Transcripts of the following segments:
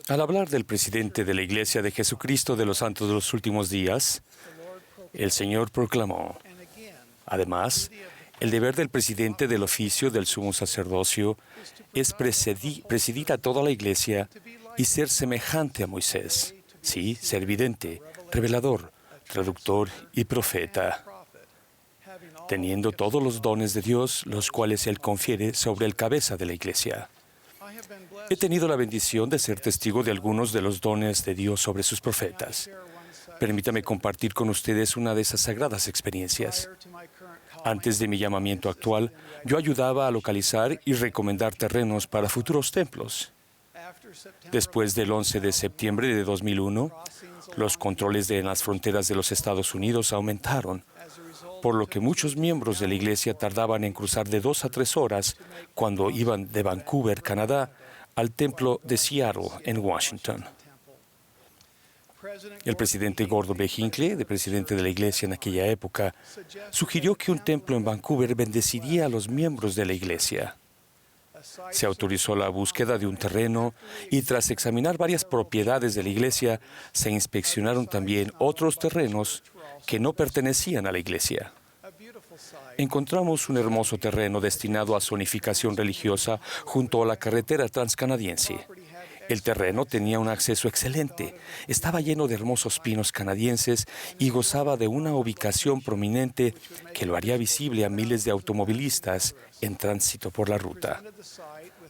Al hablar del presidente de la Iglesia de Jesucristo de los Santos de los Últimos Días, el Señor proclamó: además, el deber del presidente del oficio del sumo sacerdocio es presidir a toda la Iglesia y ser semejante a Moisés. Sí, ser vidente, revelador, traductor y profeta, teniendo todos los dones de Dios, los cuales Él confiere sobre el cabeza de la Iglesia. He tenido la bendición de ser testigo de algunos de los dones de Dios sobre sus profetas. Permítame compartir con ustedes una de esas sagradas experiencias. Antes de mi llamamiento actual, yo ayudaba a localizar y recomendar terrenos para futuros templos. Después del 11 de septiembre de 2001, los controles en las fronteras de los Estados Unidos aumentaron, por lo que muchos miembros de la Iglesia tardaban en cruzar de 2 a 3 horas cuando iban de Vancouver, Canadá, al templo de Seattle, en Washington. El presidente Gordon B. Hinckley, el presidente de la Iglesia en aquella época, sugirió que un templo en Vancouver bendeciría a los miembros de la Iglesia. Se autorizó la búsqueda de un terreno y tras examinar varias propiedades de la Iglesia, se inspeccionaron también otros terrenos que no pertenecían a la Iglesia. Encontramos un hermoso terreno destinado a zonificación religiosa junto a la carretera transcanadiense. El terreno tenía un acceso excelente, estaba lleno de hermosos pinos canadienses y gozaba de una ubicación prominente que lo haría visible a miles de automovilistas en tránsito por la ruta.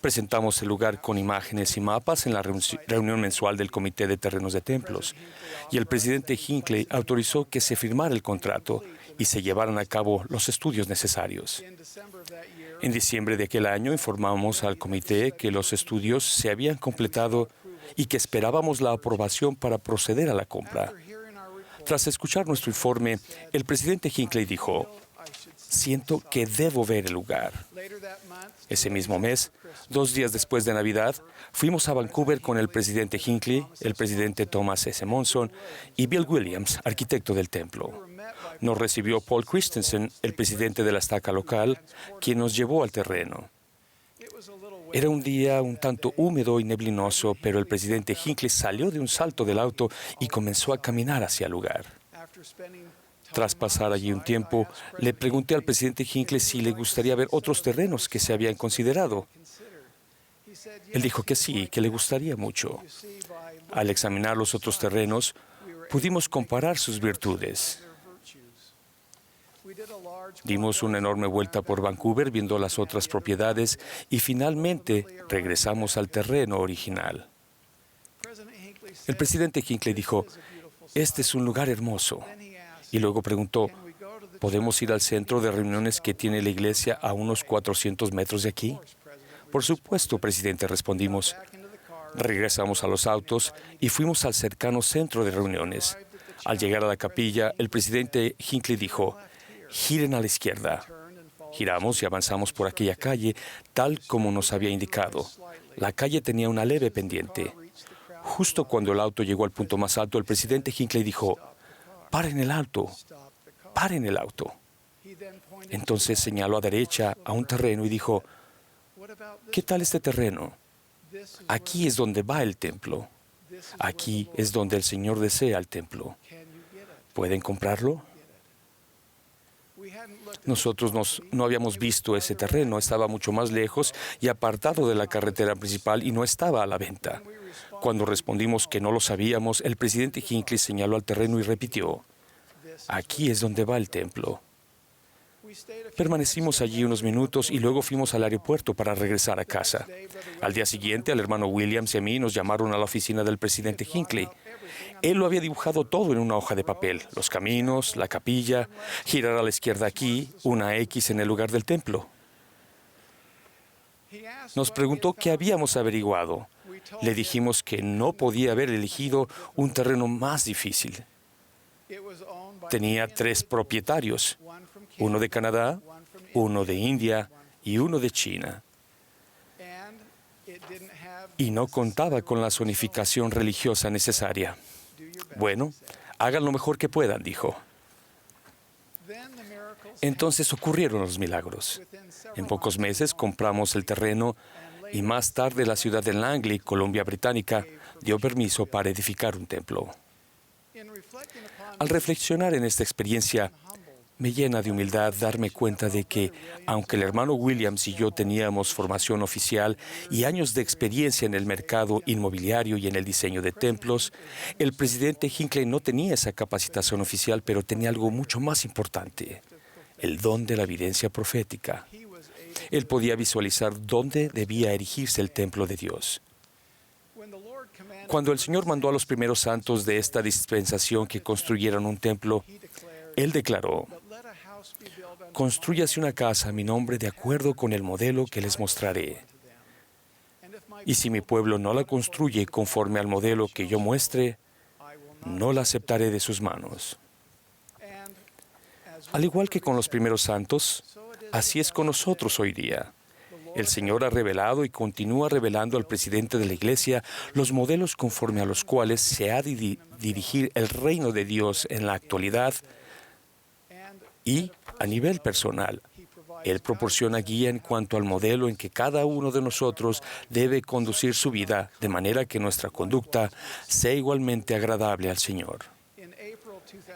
Presentamos el lugar con imágenes y mapas en la reunión mensual del Comité de Terrenos de Templos, y el presidente Hinckley autorizó que se firmara el contrato y se llevaran a cabo los estudios necesarios. En diciembre de aquel año informamos al comité que los estudios se habían completado y que esperábamos la aprobación para proceder a la compra. Tras escuchar nuestro informe, el presidente Hinckley dijo: siento que debo ver el lugar. Ese mismo mes, 2 días después de Navidad, fuimos a Vancouver con el presidente Hinckley, el presidente Thomas S. Monson y Bill Williams, arquitecto del templo. Nos recibió Paul Christensen, el presidente de la estaca local, quien nos llevó al terreno. Era un día un tanto húmedo y neblinoso, pero el presidente Hinckley salió de un salto del auto y comenzó a caminar hacia el lugar. Tras pasar allí un tiempo, le pregunté al presidente Hinckley si le gustaría ver otros terrenos que se habían considerado. Él dijo que sí, que le gustaría mucho. Al examinar los otros terrenos, pudimos comparar sus virtudes. Dimos una enorme vuelta por Vancouver viendo las otras propiedades y finalmente regresamos al terreno original. El presidente Hinckley dijo: este es un lugar hermoso. Y luego preguntó: ¿podemos ir al centro de reuniones que tiene la iglesia a unos 400 metros de aquí? Por supuesto, presidente, respondimos. Regresamos a los autos y fuimos al cercano centro de reuniones. Al llegar a la capilla, el presidente Hinckley dijo: giren a la izquierda. Giramos y avanzamos por aquella calle, tal como nos había indicado. La calle tenía una leve pendiente. Justo cuando el auto llegó al punto más alto, el presidente Hinckley dijo: paren el auto, paren el auto. Entonces señaló a derecha a un terreno y dijo: ¿qué tal este terreno? Aquí es donde va el templo. Aquí es donde el Señor desea el templo. ¿Pueden comprarlo? Nosotros no habíamos visto ese terreno, estaba mucho más lejos y apartado de la carretera principal y no estaba a la venta. Cuando respondimos que no lo sabíamos, el presidente Hinckley señaló al terreno y repitió: aquí es donde va el templo. Permanecimos allí unos minutos y luego fuimos al aeropuerto para regresar a casa. Al día siguiente, al hermano Williams y a mí nos llamaron a la oficina del presidente Hinckley. Él lo había dibujado todo en una hoja de papel: los caminos, la capilla, girar a la izquierda aquí, una X en el lugar del templo. Nos preguntó qué habíamos averiguado. Le dijimos que no podía haber elegido un terreno más difícil. Tenía 3 propietarios, uno de Canadá, uno de India y uno de China. Y no contaba con la zonificación religiosa necesaria. Bueno, hagan lo mejor que puedan, dijo. Entonces ocurrieron los milagros. En pocos meses compramos el terreno y más tarde la ciudad de Langley, Columbia Británica, dio permiso para edificar un templo. Al reflexionar en esta experiencia, me llena de humildad darme cuenta de que, aunque el hermano Williams y yo teníamos formación oficial y años de experiencia en el mercado inmobiliario y en el diseño de templos, el presidente Hinckley no tenía esa capacitación oficial, pero tenía algo mucho más importante: el don de la evidencia profética. Él podía visualizar dónde debía erigirse el templo de Dios. Cuando el Señor mandó a los primeros santos de esta dispensación que construyeran un templo, Él declaró: «Constrúyase una casa a mi nombre de acuerdo con el modelo que les mostraré. Y si mi pueblo no la construye conforme al modelo que yo muestre, no la aceptaré de sus manos». Al igual que con los primeros santos, así es con nosotros hoy día. El Señor ha revelado y continúa revelando al presidente de la Iglesia los modelos conforme a los cuales se ha de dirigir el reino de Dios en la actualidad, y, a nivel personal, Él proporciona guía en cuanto al modelo en que cada uno de nosotros debe conducir su vida, de manera que nuestra conducta sea igualmente agradable al Señor.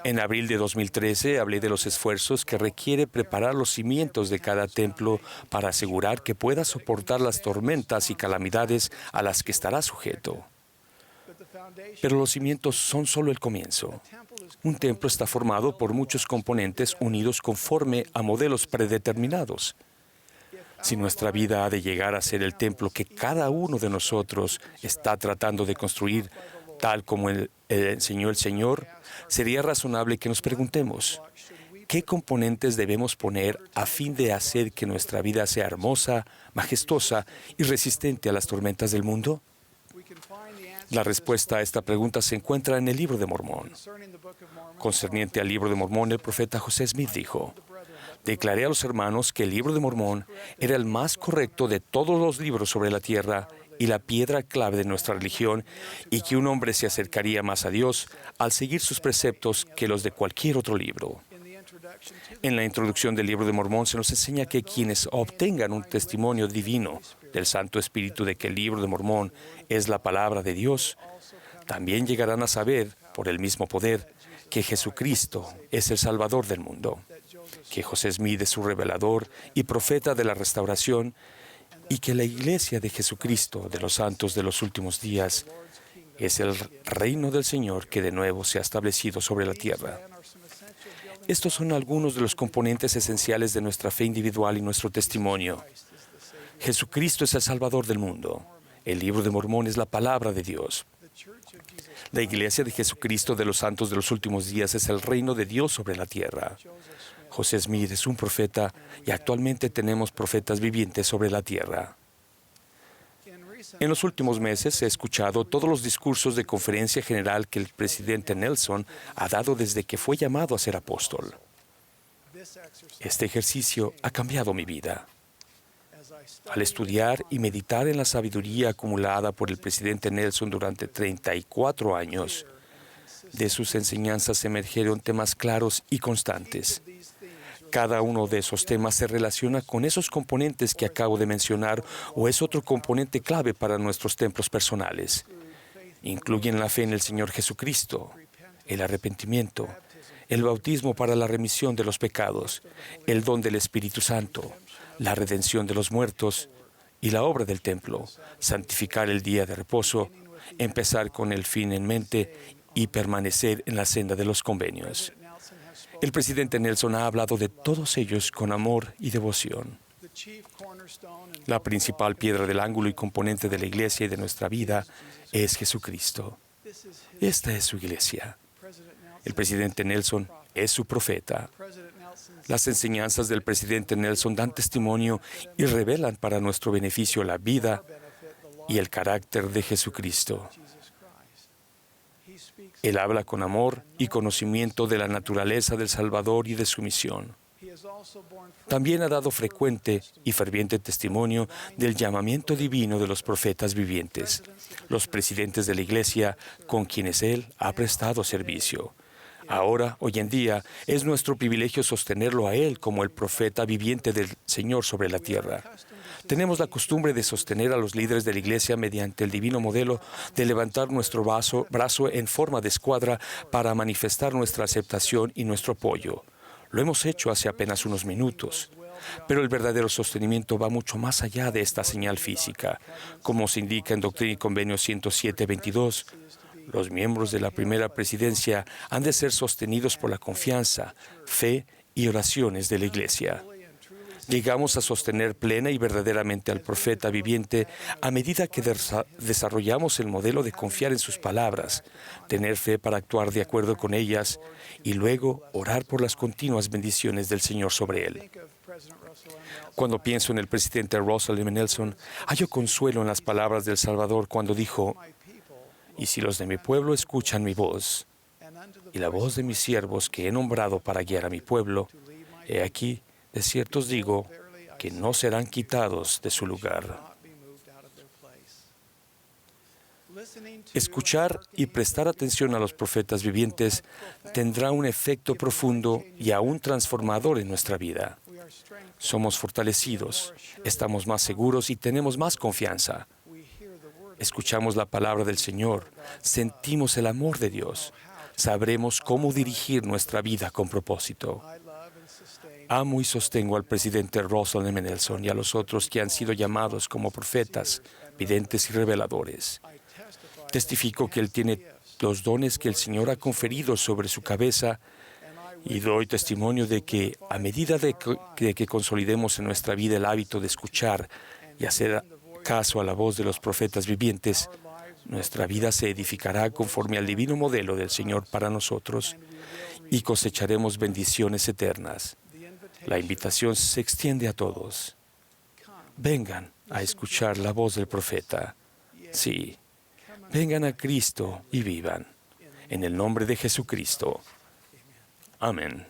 En abril de 2013 hablé de los esfuerzos que requiere preparar los cimientos de cada templo para asegurar que pueda soportar las tormentas y calamidades a las que estará sujeto. Pero los cimientos son solo el comienzo. Un templo está formado por muchos componentes unidos conforme a modelos predeterminados. Si nuestra vida ha de llegar a ser el templo que cada uno de nosotros está tratando de construir, tal como enseñó el Señor, sería razonable que nos preguntemos: ¿qué componentes debemos poner a fin de hacer que nuestra vida sea hermosa, majestuosa y resistente a las tormentas del mundo? La respuesta a esta pregunta se encuentra en el Libro de Mormón. Concerniente al Libro de Mormón, el profeta José Smith dijo: «Declaré a los hermanos que el Libro de Mormón era el más correcto de todos los libros sobre la tierra y la piedra clave de nuestra religión, y que un hombre se acercaría más a Dios al seguir sus preceptos que los de cualquier otro libro». En la introducción del Libro de Mormón se nos enseña que quienes obtengan un testimonio divino del Santo Espíritu de que el Libro de Mormón es la palabra de Dios, también llegarán a saber, por el mismo poder, que Jesucristo es el Salvador del mundo, que José Smith es su revelador y profeta de la restauración, y que la Iglesia de Jesucristo de los santos de los últimos días es el reino del Señor que de nuevo se ha establecido sobre la tierra. Estos son algunos de los componentes esenciales de nuestra fe individual y nuestro testimonio. Jesucristo es el Salvador del mundo. El Libro de Mormón es la palabra de Dios. La Iglesia de Jesucristo de los santos de los últimos días es el reino de Dios sobre la tierra. José Smith es un profeta y actualmente tenemos profetas vivientes sobre la tierra. En los últimos meses he escuchado todos los discursos de conferencia general que el presidente Nelson ha dado desde que fue llamado a ser apóstol. Este ejercicio ha cambiado mi vida. Al estudiar y meditar en la sabiduría acumulada por el presidente Nelson durante 34 años, de sus enseñanzas emergieron temas claros y constantes. Cada uno de esos temas se relaciona con esos componentes que acabo de mencionar o es otro componente clave para nuestros templos personales. Incluyen la fe en el Señor Jesucristo, el arrepentimiento, el bautismo para la remisión de los pecados, el don del Espíritu Santo, la redención de los muertos y la obra del templo, santificar el día de reposo, empezar con el fin en mente y permanecer en la senda de los convenios. El presidente Nelson ha hablado de todos ellos con amor y devoción. La principal piedra del ángulo y componente de la Iglesia y de nuestra vida es Jesucristo. Esta es su Iglesia. El presidente Nelson es su profeta. Las enseñanzas del presidente Nelson dan testimonio y revelan para nuestro beneficio la vida y el carácter de Jesucristo. Él habla con amor y conocimiento de la naturaleza del Salvador y de su misión. También ha dado frecuente y ferviente testimonio del llamamiento divino de los profetas vivientes, los presidentes de la Iglesia con quienes Él ha prestado servicio. Ahora, hoy en día, es nuestro privilegio sostenerlo a Él como el profeta viviente del Señor sobre la tierra. Tenemos la costumbre de sostener a los líderes de la Iglesia mediante el divino modelo de levantar nuestro brazo en forma de escuadra para manifestar nuestra aceptación y nuestro apoyo. Lo hemos hecho hace apenas unos minutos. Pero el verdadero sostenimiento va mucho más allá de esta señal física. Como se indica en Doctrina y Convenio 107-22, los miembros de la primera presidencia han de ser sostenidos por la confianza, fe y oraciones de la Iglesia. Llegamos a sostener plena y verdaderamente al profeta viviente a medida que desarrollamos el modelo de confiar en sus palabras, tener fe para actuar de acuerdo con ellas y luego orar por las continuas bendiciones del Señor sobre él. Cuando pienso en el presidente Russell M. Nelson, hallo consuelo en las palabras del Salvador cuando dijo: «Y si los de mi pueblo escuchan mi voz, y la voz de mis siervos que he nombrado para guiar a mi pueblo, he aquí, de cierto os digo, que no serán quitados de su lugar». Escuchar y prestar atención a los profetas vivientes tendrá un efecto profundo y aún transformador en nuestra vida. Somos fortalecidos, estamos más seguros y tenemos más confianza. Escuchamos la palabra del Señor, sentimos el amor de Dios, sabremos cómo dirigir nuestra vida con propósito. Amo y sostengo al presidente Russell M. Nelson y a los otros que han sido llamados como profetas, videntes y reveladores. Testifico que él tiene los dones que el Señor ha conferido sobre su cabeza y doy testimonio de que a medida de que consolidemos en nuestra vida el hábito de escuchar y hacer caso a la voz de los profetas vivientes, nuestra vida se edificará conforme al divino modelo del Señor para nosotros y cosecharemos bendiciones eternas. La invitación se extiende a todos. Vengan a escuchar la voz del profeta. Sí, vengan a Cristo y vivan. En el nombre de Jesucristo. Amén.